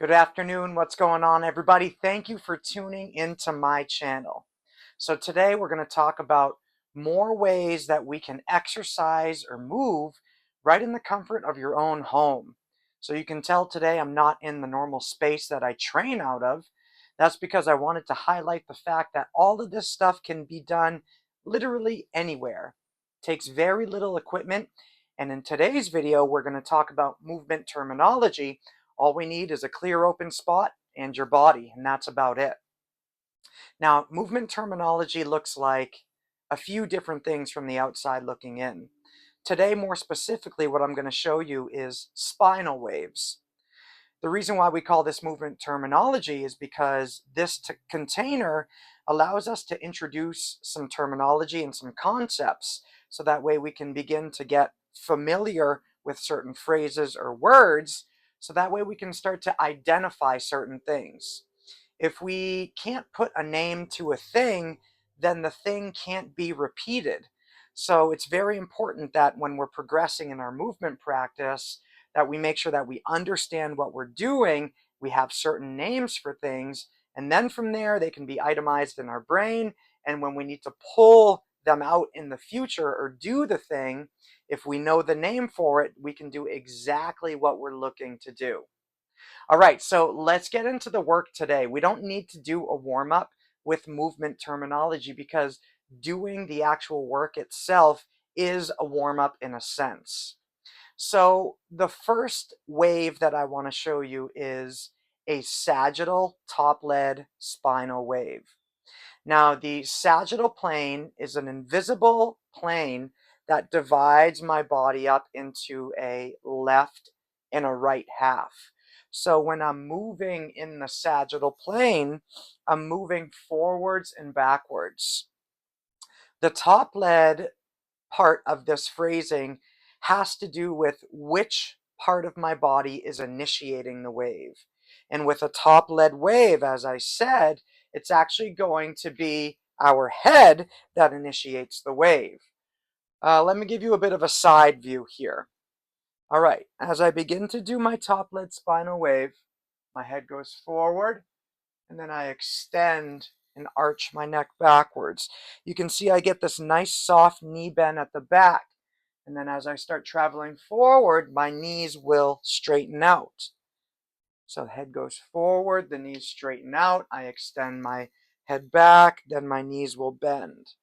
Good afternoon. What's going on, everybody? Thank you for tuning into my channel. So today we're going to talk about more ways that we can exercise or move right in the comfort of your own home. So you can tell today I'm not in the normal space that I train out of. That's because I wanted to highlight the fact that all of this stuff can be done literally anywhere. It takes very little equipment. And in today's video, we're going to talk about movement terminology. All we need is a clear open spot and your body, and that's about it. Now, movement terminology looks like a few different things from the outside looking in. Today, more specifically, what I'm going to show you is spinal waves. The reason why we call this movement terminology is because this container allows us to introduce some terminology and some concepts, so that way we can begin to get familiar with certain phrases or words, so that way we can start to identify certain things. If we can't put a name to a thing, then the thing can't be repeated. So it's very important that when we're progressing in our movement practice, that we make sure that we understand what we're doing, we have certain names for things, and then from there they can be itemized in our brain, and when we need to pull them out in the future or do the thing, if we know the name for it, we can do exactly what we're looking to do. All right, so let's get into the work today. We don't need to do a warm-up with movement terminology because doing the actual work itself is a warm-up in a sense. So the first wave that I want to show you is a sagittal top-led spinal wave. Now, the sagittal plane is an invisible plane that divides my body up into a left and a right half. So when I'm moving in the sagittal plane, I'm moving forwards and backwards. The top lead part of this phrasing has to do with which part of my body is initiating the wave. And with a top lead wave, as I said, it's actually going to be our head that initiates the wave. Let me give you a bit of a side view here. All right, as I begin to do my top lead spinal wave, my head goes forward, and then I extend and arch my neck backwards. You can see I get this nice soft knee bend at the back. And then as I start traveling forward, my knees will straighten out. So the head goes forward, the knees straighten out. I extend my head back, then my knees will bend.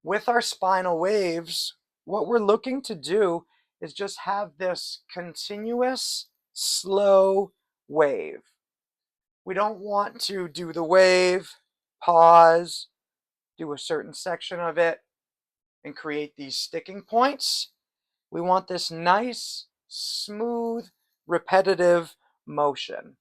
With our spinal waves, what we're looking to do is just have this continuous, slow wave. We don't want to do the wave, pause, do a certain section of it, and create these sticking points. We want this nice, smooth, repetitive motion.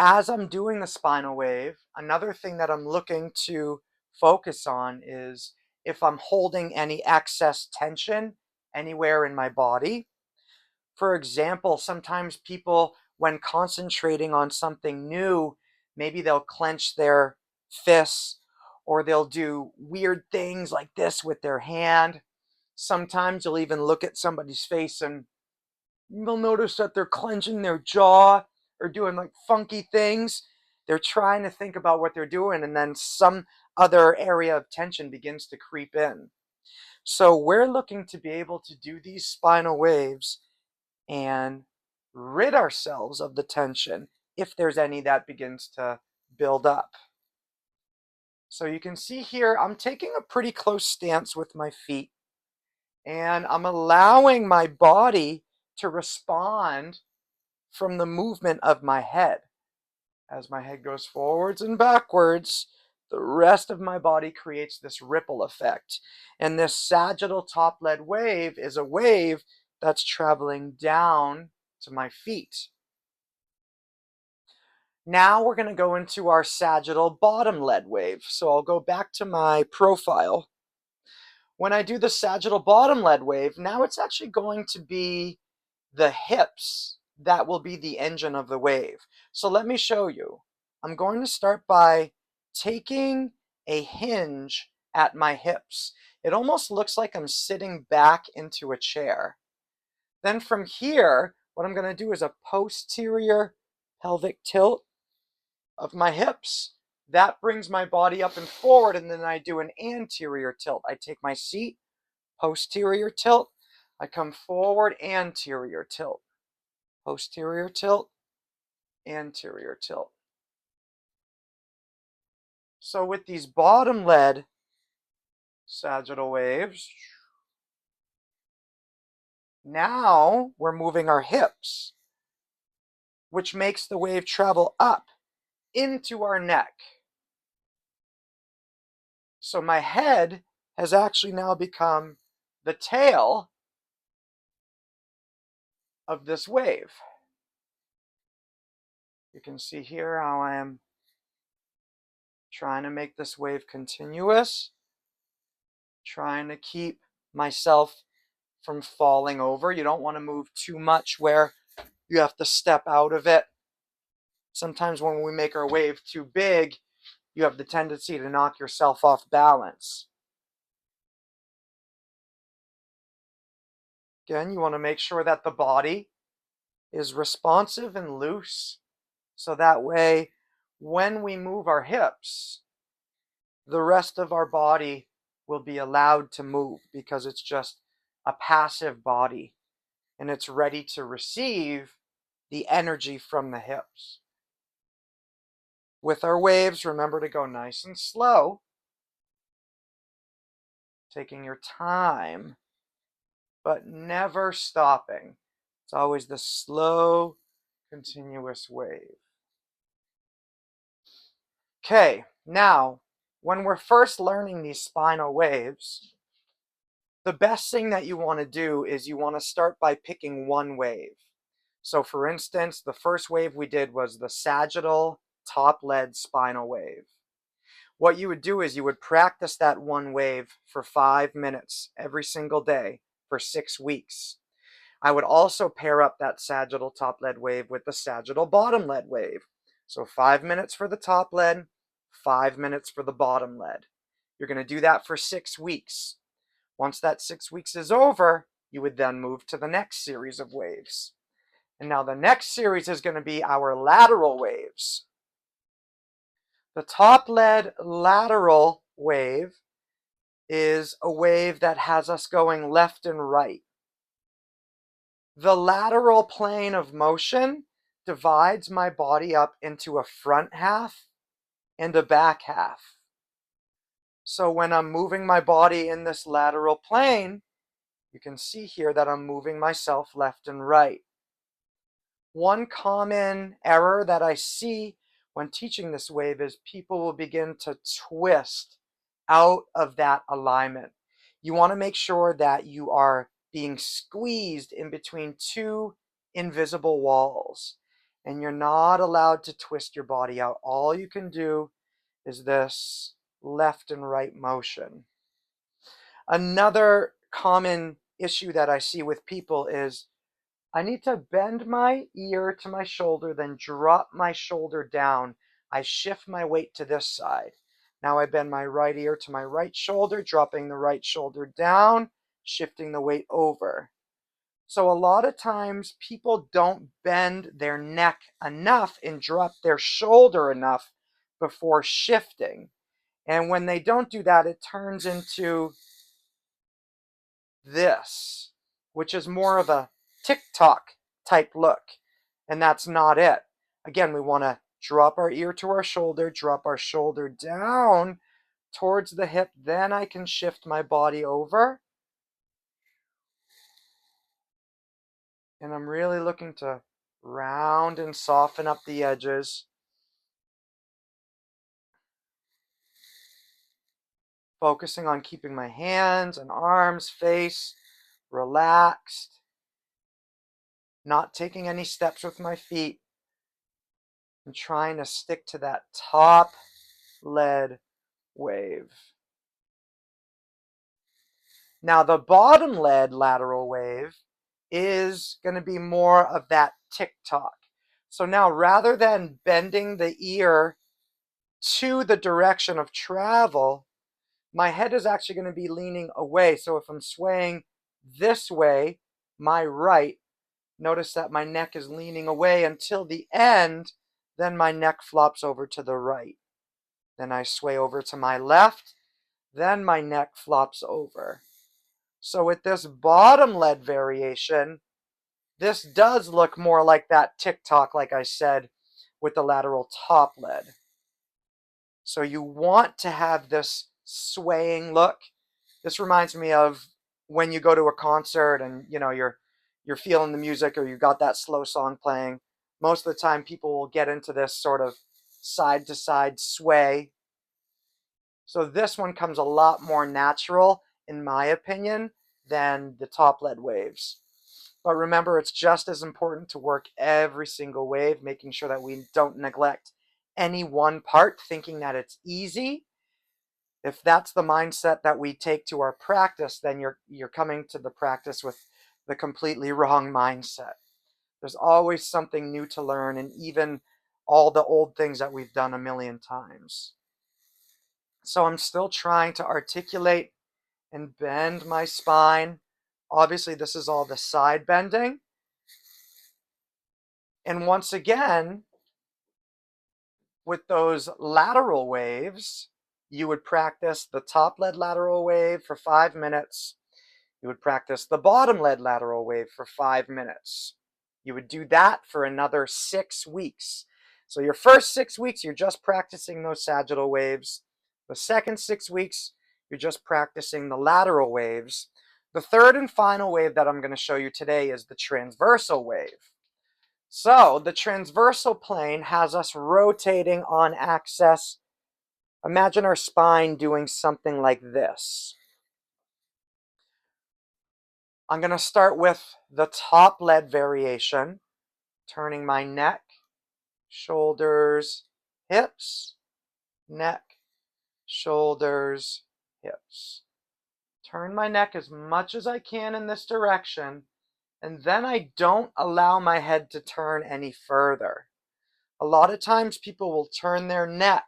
As I'm doing the spinal wave, another thing that I'm looking to focus on is if I'm holding any excess tension anywhere in my body. For example, sometimes people, when concentrating on something new, maybe they'll clench their fists or they'll do weird things like this with their hand. Sometimes you'll even look at somebody's face and you'll notice that they're clenching their jaw or doing like funky things. They're trying to think about what they're doing, and then some other area of tension begins to creep in. So we're looking to be able to do these spinal waves and rid ourselves of the tension if there's any that begins to build up. So you can see here, I'm taking a pretty close stance with my feet, and I'm allowing my body to respond from the movement of my head. As my head goes forwards and backwards, the rest of my body creates this ripple effect. And this sagittal top lead wave is a wave that's traveling down to my feet. Now we're going to go into our sagittal bottom lead wave. So I'll go back to my profile. When I do the sagittal bottom lead wave, now it's actually going to be the hips that will be the engine of the wave. So let me show you. I'm going to start by taking a hinge at my hips. It almost looks like I'm sitting back into a chair. Then from here, what I'm going to do is a posterior pelvic tilt of my hips. That brings my body up and forward, and then I do an anterior tilt. I take my seat, posterior tilt, I come forward, anterior tilt, posterior tilt, anterior tilt. So with these bottom-led sagittal waves, now we're moving our hips, which makes the wave travel up into our neck. So my head has actually now become the tail of this wave. You can see here how I am trying to make this wave continuous, trying to keep myself from falling over. You don't want to move too much where you have to step out of it. Sometimes when we make our wave too big, you have the tendency to knock yourself off balance. Again, you want to make sure that the body is responsive and loose, so that way when we move our hips, the rest of our body will be allowed to move because it's just a passive body and it's ready to receive the energy from the hips. With our waves, remember to go nice and slow, taking your time, but never stopping. It's always the slow, continuous wave. Okay, now, when we're first learning these spinal waves, the best thing that you want to do is you want to start by picking one wave. So for instance, the first wave we did was the sagittal top-led spinal wave. What you would do is you would practice that one wave for 5 minutes every single day for 6 weeks. I would also pair up that sagittal top-led wave with the sagittal bottom-led wave. So 5 minutes for the top-led, 5 minutes for the bottom-led. You're going to do that for 6 weeks. Once that 6 weeks is over, you would then move to the next series of waves. And now the next series is going to be our lateral waves. The top-led lateral wave is a wave that has us going left and right. The lateral plane of motion divides my body up into a front half and a back half. So when I'm moving my body in this lateral plane, you can see here that I'm moving myself left and right. One common error that I see when teaching this wave is people will begin to twist out of that alignment. You want to make sure that you are being squeezed in between two invisible walls, and you're not allowed to twist your body out. All you can do is this left and right motion. Another common issue that I see with people is I need to bend my ear to my shoulder, then drop my shoulder down. I shift my weight to this side. Now I bend my right ear to my right shoulder, dropping the right shoulder down, shifting the weight over. So a lot of times people don't bend their neck enough and drop their shoulder enough before shifting. And when they don't do that, it turns into this, which is more of a Tic Toc type look, and that's not it. Again, we want to drop our ear to our shoulder, drop our shoulder down towards the hip, then I can shift my body over. And I'm really looking to round and soften up the edges. Focusing on keeping my hands and arms, face relaxed. Not taking any steps with my feet. And trying to stick to that top-led wave. Now the bottom-led lateral wave is going to be more of that Tic Toc. So now rather than bending the ear to the direction of travel, my head is actually going to be leaning away. So if I'm swaying this way, my right, Notice that my neck is leaning away until the end, then my neck flops over to the right. Then I sway over to my left, then my neck flops over. So with this bottom lead variation, this does look more like that Tic Toc, like I said, with the lateral top lead. So you want to have this swaying look. This reminds me of when you go to a concert and you're feeling the music or you got that slow song playing. Most of the time people will get into this sort of side to side sway. So this one comes a lot more natural, in my opinion, than the top lead waves. But remember, it's just as important to work every single wave, making sure that we don't neglect any one part, thinking that it's easy. If that's the mindset that we take to our practice, then you're coming to the practice with the completely wrong mindset. There's always something new to learn, and even all the old things that we've done a million times. So I'm still trying to articulate and bend my spine. Obviously, this is all the side bending. And once again, with those lateral waves, you would practice the top lead lateral wave for 5 minutes. You would practice the bottom lead lateral wave for 5 minutes. You would do that for another 6 weeks. So your first 6 weeks, you're just practicing those sagittal waves. The second 6 weeks, you're just practicing the lateral waves. The third and final wave that I'm going to show you today is the transversal wave. So the transversal plane has us rotating on axis. Imagine our spine doing something like this. I'm going to start with the top lead variation, turning my neck, shoulders, hips, neck, shoulders, hips. Turn my neck as much as I can in this direction, and then I don't allow my head to turn any further. A lot of times people will turn their neck,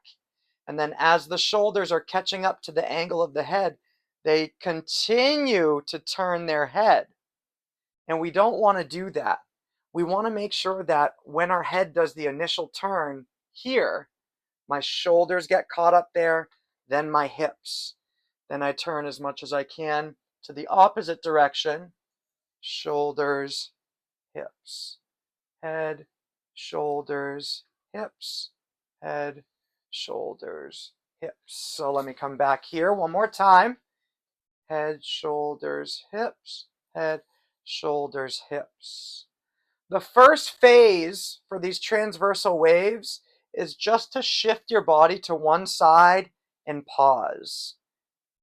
and then as the shoulders are catching up to the angle of the head, they continue to turn their head. And we don't want to do that. We want to make sure that when our head does the initial turn here, my shoulders get caught up there, then my hips. Then I turn as much as I can to the opposite direction. Shoulders, hips. Head, shoulders, hips. Head, shoulders, hips. So let me come back here one more time. Head, shoulders, hips. Head, shoulders, hips. The first phase for these transversal waves is just to shift your body to one side and pause.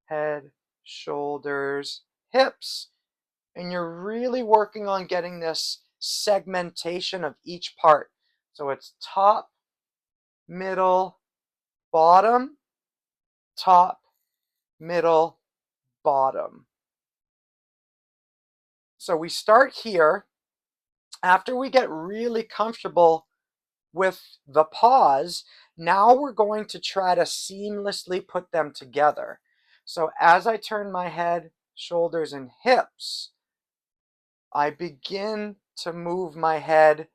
Head, shoulders, hips. And you're really working on getting this segmentation of each part. So it's top, middle, bottom, top, middle, bottom. So we start here. After we get really comfortable with the pause, now we're going to try to seamlessly put them together. So as I turn my head, shoulders, and hips, I begin to move my head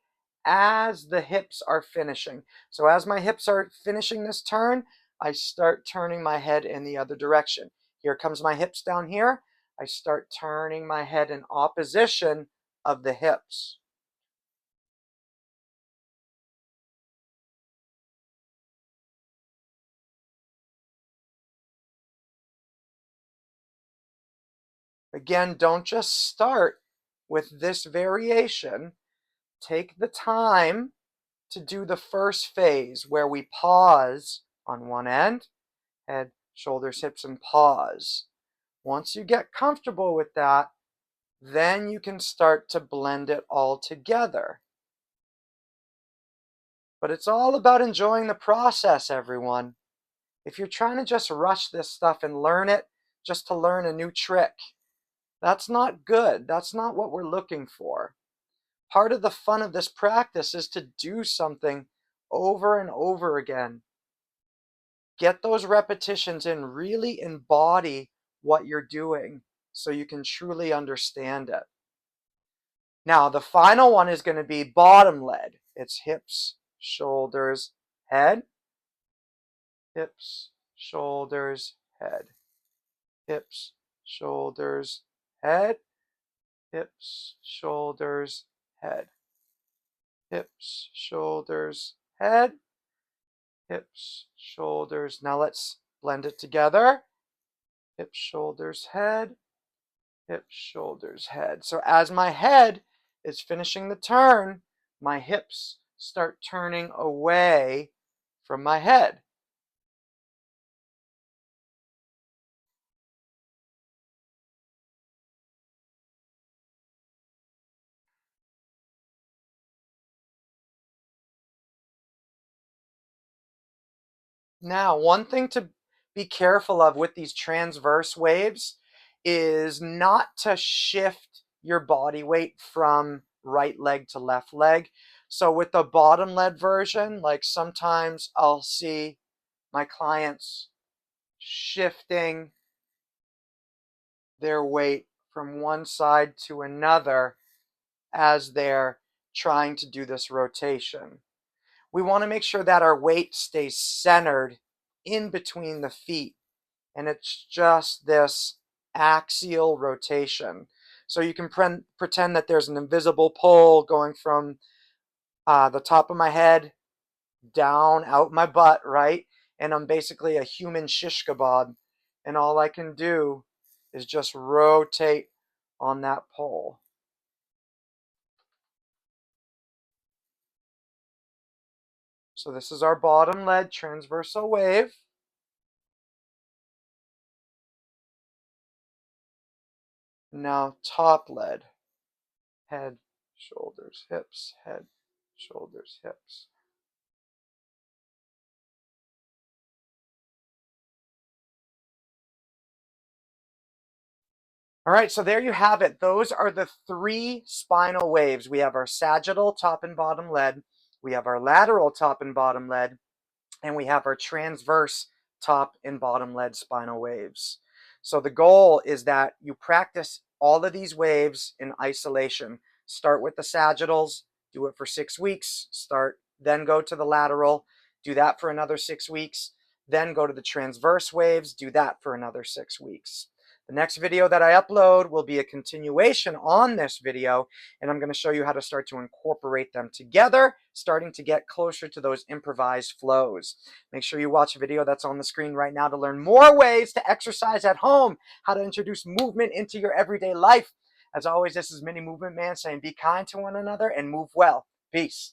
as the hips are finishing. So as my hips are finishing this turn, I start turning my head in the other direction. Here comes my hips down here. I start turning my head in opposition of the hips. Again, don't just start with this variation. Take the time to do the first phase where we pause on one end, head, shoulders, hips, and pause. Once you get comfortable with that, then you can start to blend it all together. But it's all about enjoying the process, everyone. If you're trying to just rush this stuff and learn it just to learn a new trick, that's not good. That's not what we're looking for. Part of the fun of this practice is to do something over and over again. Get those repetitions in, really embody what you're doing so you can truly understand it. Now, the final one is going to be bottom lead. It's hips, shoulders, head, hips, shoulders, head, hips, shoulders, head, hips, shoulders, head, hips, shoulders, head, hips, shoulders. Now let's blend it together. Hips, shoulders, head, hips, shoulders, head. So as my head is finishing the turn, my hips start turning away from my head. Now, one thing to be careful of with these transverse waves is not to shift your body weight from right leg to left leg. So with the bottom lead version, like sometimes I'll see my clients shifting their weight from one side to another as they're trying to do this rotation. We want to make sure that our weight stays centered in between the feet, and it's just this axial rotation. So you can pretend that there's an invisible pole going from the top of my head down out my butt, right? And I'm basically a human shish kebab, and all I can do is just rotate on that pole. So this is our bottom lead transversal wave. Now top lead. Head, shoulders, hips, head, shoulders, hips. All right, so there you have it. Those are the three spinal waves. We have our sagittal top and bottom lead, we have our lateral top and bottom lead, and we have our transverse top and bottom lead spinal waves. So the goal is that you practice all of these waves in isolation. Start with the sagittals, do it for 6 weeks, then go to the lateral, do that for another 6 weeks, then go to the transverse waves, do that for another 6 weeks. The next video that I upload will be a continuation on this video, and I'm going to show you how to start to incorporate them together, starting to get closer to those improvised flows. Make sure you watch a video that's on the screen right now to learn more ways to exercise at home, how to introduce movement into your everyday life. As always, this is Mini Movement Man saying be kind to one another and move well. Peace.